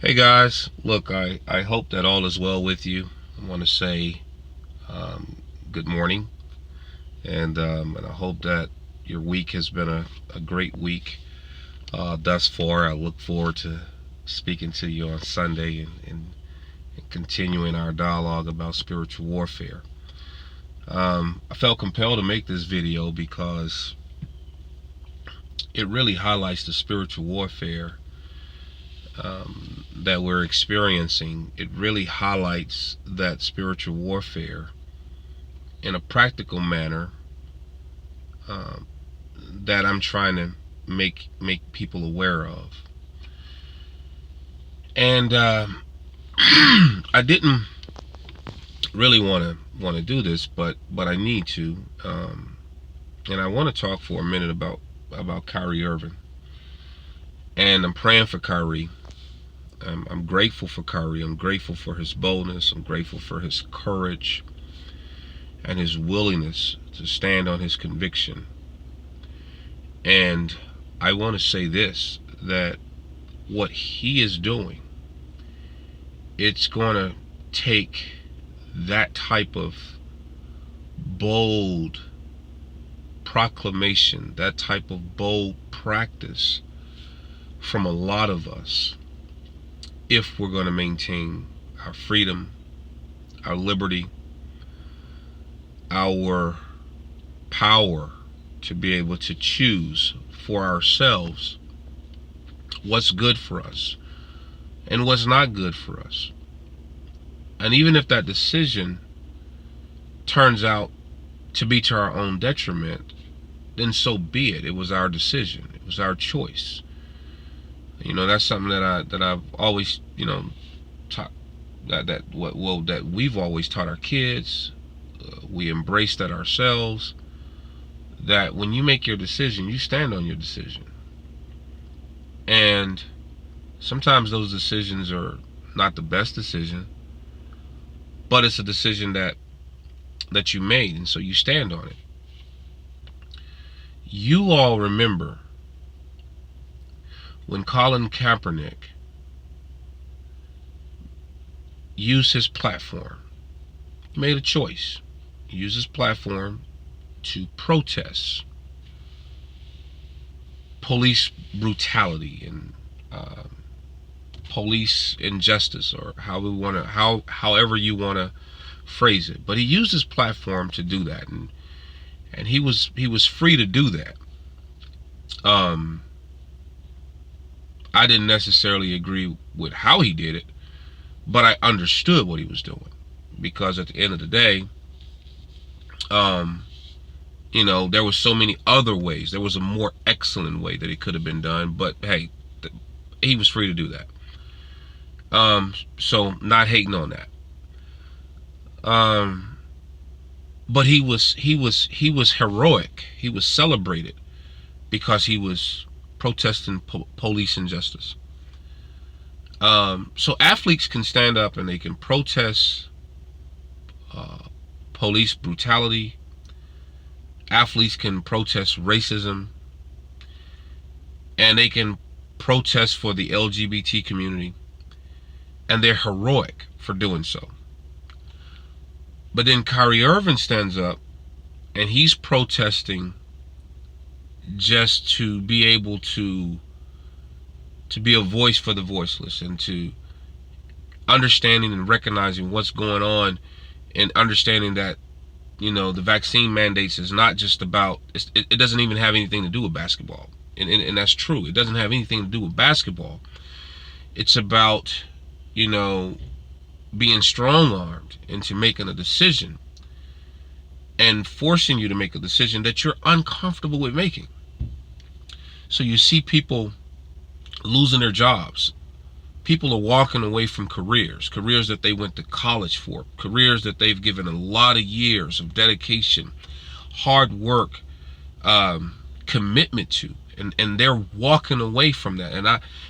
Hey guys, look, I hope that all is well with you. I want to say good morning, and I hope that your week has been a great week thus far. I look forward to speaking to you on Sunday and continuing our dialogue about spiritual warfare. I felt compelled to make this video because it really highlights the spiritual warfare that we're experiencing. It really highlights that spiritual warfare in a practical manner um, that I'm trying to make people aware of. And I didn't really want to do this, but I need to. And I want to talk for a minute about Kyrie Irving. And I'm praying for Kyrie. I'm grateful for Kyrie. I'm grateful for his boldness. I'm grateful for his courage and his willingness to stand on his conviction. And I want to say this, that what he is doing, it's going to take that type of bold proclamation, that type of bold practice from a lot of us if we're going to maintain our freedom, our liberty, our power to be able to choose for ourselves what's good for us and what's not good for us. And even if that decision turns out to be to our own detriment, then so be it. It was our decision. It was our choice. That's something that I've always, taught, that we've always taught our kids. We embrace that ourselves. That when you make your decision, you stand on your decision. And sometimes those decisions are not the best decision, but it's a decision that you made, and so you stand on it. You all remember when Colin Kaepernick used his platform. He made a choice. He used his platform to protest police brutality and police injustice, or however you want to phrase it. But he used his platform to do that, and he was free to do that. I didn't necessarily agree with how he did it, but I understood what he was doing, because at the end of the day, there was so many other ways. There was a more excellent way that it could have been done, but hey, he was free to do that. So not hating on that. But he was heroic. He was celebrated because he was protesting police injustice. So athletes can stand up and they can protest police brutality. Athletes can protest racism, and they can protest for the LGBT community, and they're heroic for doing so. But then Kyrie Irving stands up and he's protesting just to be able to be a voice for the voiceless, and to understanding and recognizing what's going on, and understanding that the vaccine mandates is not just about, it doesn't even have anything to do with basketball, and that's true. It doesn't have anything to do with basketball. It's about being strong-armed into making a decision, and forcing you to make a decision that you're uncomfortable with making. So you see people losing their jobs. People are walking away from careers that they went to college for, careers that they've given a lot of years of dedication, hard work, commitment to, and they're walking away from that,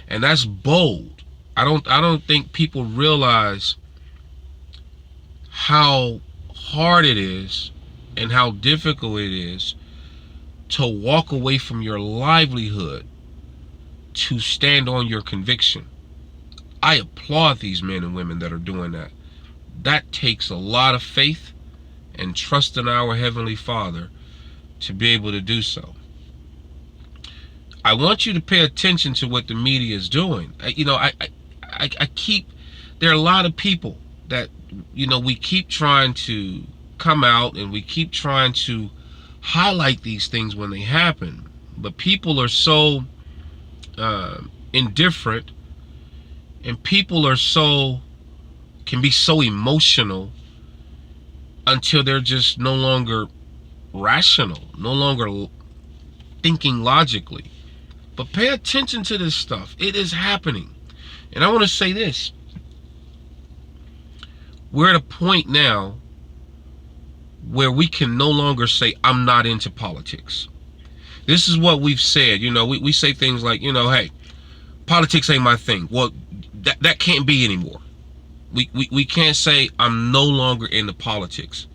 and that's bold. I don't think people realize how hard it is and how difficult it is to walk away from your livelihood to stand on your conviction. I applaud these men and women that are doing that. That takes a lot of faith and trust in our Heavenly Father to be able to do so. I want you to pay attention to what the media is doing. I keep, there are a lot of people that, we keep trying to come out and we keep trying to highlight these things when they happen. But people are so indifferent, and people can be so emotional until they're just no longer rational, no longer thinking logically. But pay attention to this stuff. It is happening. And I want to say this. We're at a point now where we can no longer say, I'm not into politics. This is what we've said. We say things like, hey, politics ain't my thing. Well, that can't be anymore. We can't say I'm no longer into politics.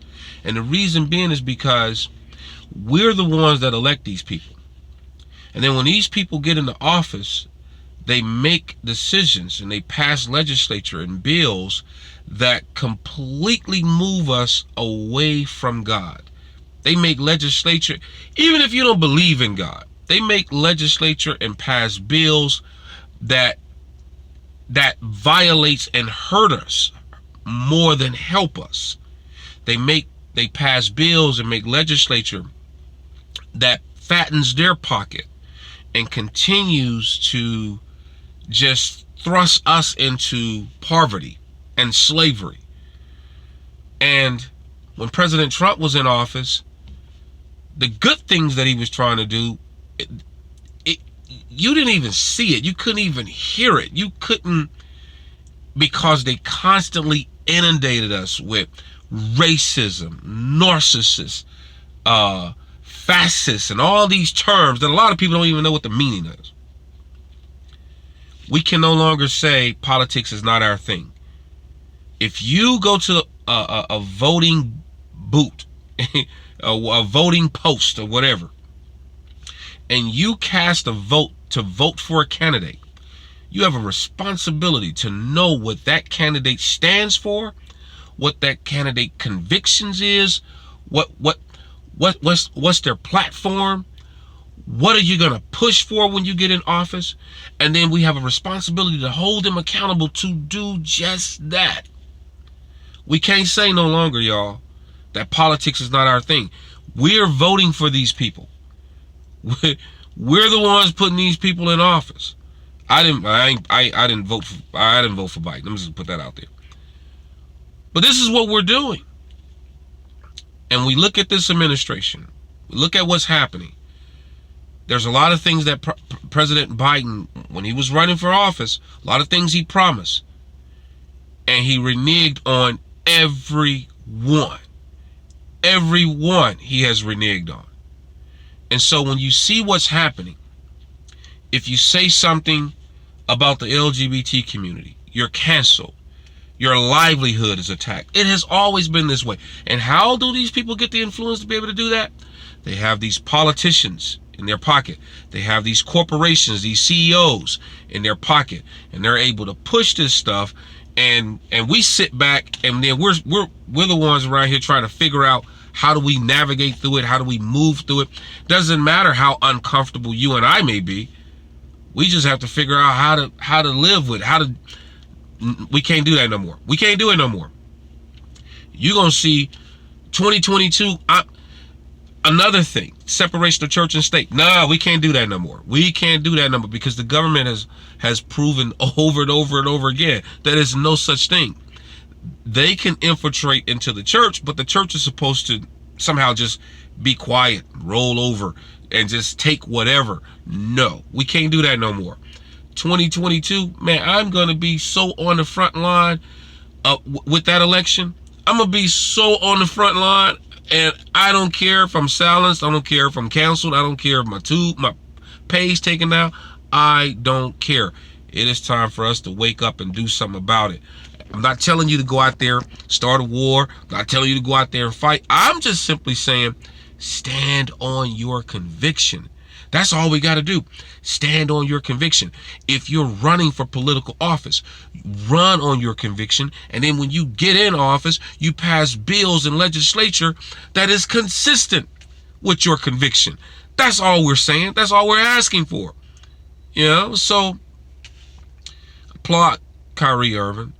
And the reason being is because we're the ones that elect these people. And then when these people get into office, they make decisions and they pass legislature and bills that completely move us away from God. They make legislature, even if you don't believe in God, they make legislature and pass bills that violates and hurt us more than help us. They pass bills and make legislature that fattens their pocket and continues to just thrust us into poverty and slavery. And when President Trump was in office, the good things that he was trying to do, you didn't even see it. You couldn't even hear it. You couldn't, because they constantly inundated us with racism, narcissists, fascists, and all these terms that a lot of people don't even know what the meaning is. We can no longer say politics is not our thing. If you go to a voting booth, a voting post or whatever, and you cast a vote to vote for a candidate, you have a responsibility to know what that candidate stands for, what that candidate convictions is, what's their platform, what are you going to push for when you get in office, and then we have a responsibility to hold them accountable to do just that. We can't say no longer, y'all, that politics is not our thing. We're voting for these people. We're the ones putting these people in office. I didn't vote for Biden. Let me just put that out there. But this is what we're doing. And we look at this administration. We look at what's happening. There's a lot of things that President Biden, when he was running for office, a lot of things he promised. And he reneged on every one. Every one he has reneged on. And so when you see what's happening, if you say something about the LGBT community, you're canceled. Your livelihood is attacked. It has always been this way. And how do these people get the influence to be able to do that? They have these politicians in their pocket. They have these corporations, these CEOs in their pocket, and they're able to push this stuff. And we sit back, and then we're the ones around here trying to figure out, how do we navigate through it? How do we move through it? Doesn't matter how uncomfortable you and I may be. We just have to figure out how to live with it. We can't do that no more. We can't do it no more. You're going to see 2022, another thing, separation of church and state. Nah, we can't do that no more. We can't do that no more because the government has proven over and over and over again that there's no such thing. They can infiltrate into the church, but the church is supposed to somehow just be quiet, roll over, and just take whatever. No, we can't do that no more. 2022, man, I'm going to be so on the front line with that election. I'm going to be so on the front line, and I don't care if I'm silenced. I don't care if I'm canceled. I don't care if my pay's taken down. I don't care. It is time for us to wake up and do something about it. I'm not telling you to go out there, start a war. I'm not telling you to go out there and fight. I'm just simply saying, stand on your conviction. That's all we got to do. Stand on your conviction. If you're running for political office, run on your conviction. And then when you get in office, you pass bills in legislature that is consistent with your conviction. That's all we're saying. That's all we're asking for. You know, so applaud Kyrie Irving.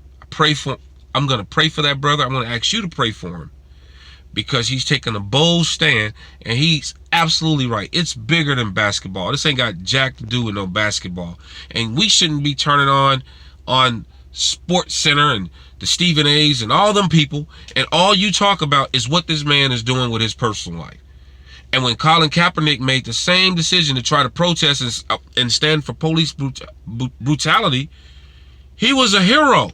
I'm going to pray for that brother. I'm going to ask you to pray for him, because he's taking a bold stand, and he's absolutely right. It's bigger than basketball. This ain't got jack to do with no basketball. And we shouldn't be turning on Sports Center and the Stephen A's and all them people, and all you talk about is what this man is doing with his personal life. And when Colin Kaepernick made the same decision to try to protest and stand for police brutality, he was a hero.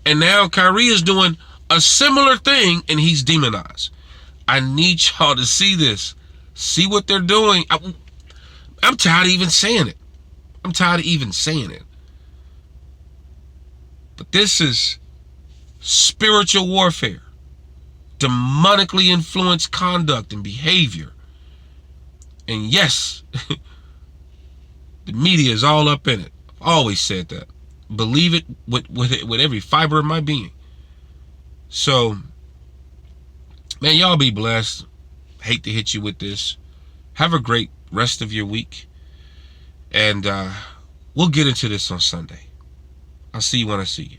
And now Kyrie is doing a similar thing, and he's demonized. I need y'all to see this. See what they're doing. I'm tired of even saying it. But this is spiritual warfare. Demonically influenced conduct and behavior. And yes, the media is all up in it. I've always said that. Believe it with every fiber of my being. So, man, y'all be blessed. Hate to hit you with this. Have a great rest of your week. And we'll get into this on Sunday. I'll see you when I see you.